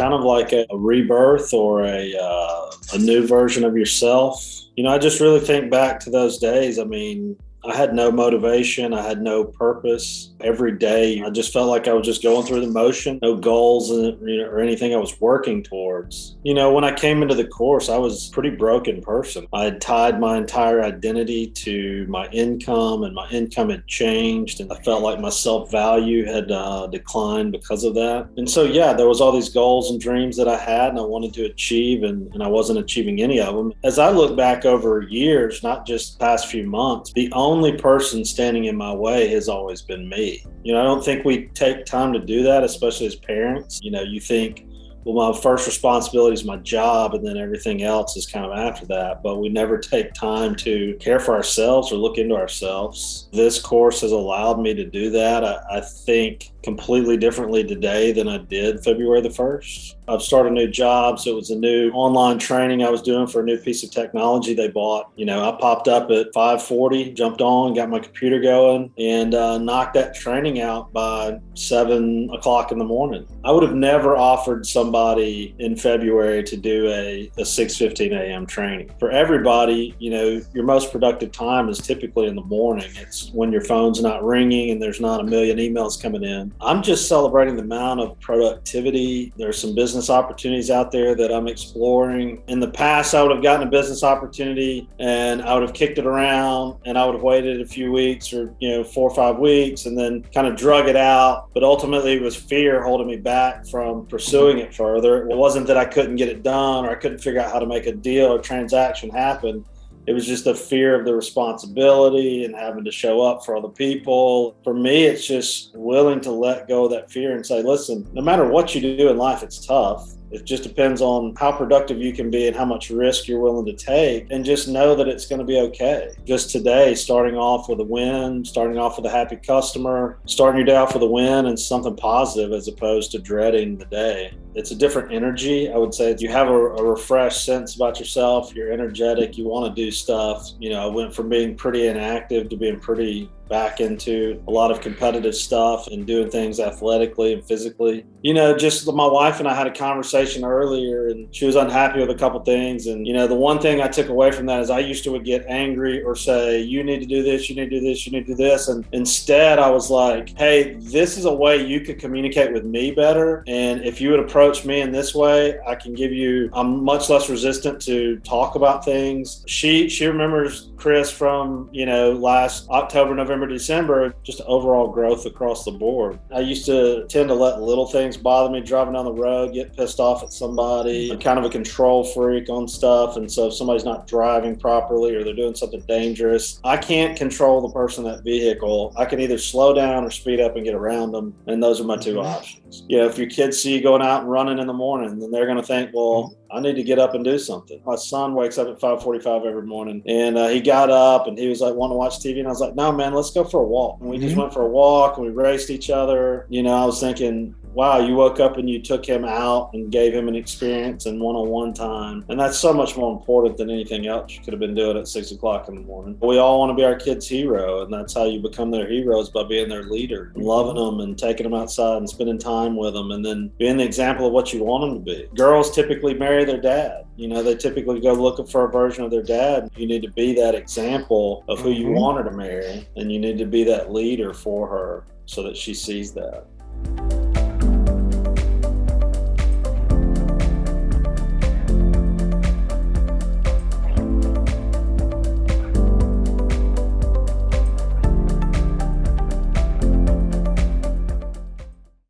kind of like a rebirth or a new version of yourself. I just really think back to those days. I mean, I had no motivation. I had no purpose. Every day, I just felt like I was just going through the motion, no goals or anything I was working towards. When I came into the course, I was a pretty broken person. I had tied my entire identity to my income, and my income had changed, and I felt like my self-value had declined because of that. And so, yeah, there was all these goals and dreams that I had and I wanted to achieve, and I wasn't achieving any of them. As I look back over years, not just the past few months, the only person standing in my way has always been me. I don't think we take time to do that, especially as parents. You think, well, my first responsibility is my job, and then everything else is kind of after that. But we never take time to care for ourselves or look into ourselves. This course has allowed me to do that. I think completely differently today than I did February the 1st. I've started a new job, so it was a new online training I was doing for a new piece of technology they bought. I popped up at 5:40, jumped on, got my computer going, and knocked that training out by 7 o'clock in the morning. I would have never offered somebody in February to do a 6:15 a.m. training. For everybody, your most productive time is typically in the morning. It's when your phone's not ringing and there's not a million emails coming in. I'm just celebrating the amount of productivity. There's some business opportunities out there that I'm exploring. In the past, I would have gotten a business opportunity and I would have kicked it around, and I would have waited a few weeks or 4 or 5 weeks and then kind of drug it out. But ultimately, it was fear holding me back from pursuing it further. It wasn't that I couldn't get it done or I couldn't figure out how to make a deal or transaction happen. It was just the fear of the responsibility and having to show up for other people. For me, it's just willing to let go of that fear and say, listen, no matter what you do in life, it's tough. It just depends on how productive you can be and how much risk you're willing to take, and just know that it's going to be okay. Just today, starting off with a win, starting off with a happy customer, starting your day off with a win and something positive as opposed to dreading the day. It's a different energy. I would say you have a refreshed sense about yourself. You're energetic. You want to do stuff. I went from being pretty inactive to being pretty back into a lot of competitive stuff and doing things athletically and physically. Just my wife and I had a conversation earlier, and she was unhappy with a couple things. And, the one thing I took away from that is I used to would get angry or say, you need to do this, you need to do this, you need to do this. And instead I was like, hey, this is a way you could communicate with me better. And if you would approach me in this way, I'm much less resistant to talk about things. She remembers Chris from, last October, November, December, just overall growth across the board. I used to tend to let little things bother me, driving down the road, get pissed off at somebody. I'm kind of a control freak on stuff. And so if somebody's not driving properly or they're doing something dangerous, I can't control the person in that vehicle. I can either slow down or speed up and get around them. And those are my two options. If your kids see you going out and running in the morning, then they're going to think, well, I need to get up and do something. My son wakes up at 5:45 every morning, and he got up and he was like wanting to watch TV. And I was like, no, man, let's go for a walk. And we just went for a walk and we raced each other. I was thinking, wow, you woke up and you took him out and gave him an experience in one-on-one time. And that's so much more important than anything else you could have been doing at 6 o'clock in the morning. We all want to be our kids' hero, and that's how you become their heroes, by being their leader, and loving them and taking them outside and spending time with them, and then being the example of what you want them to be. Girls typically marry their dad. They typically go looking for a version of their dad. You need to be that example of who you want her to marry, and you need to be that leader for her so that she sees that.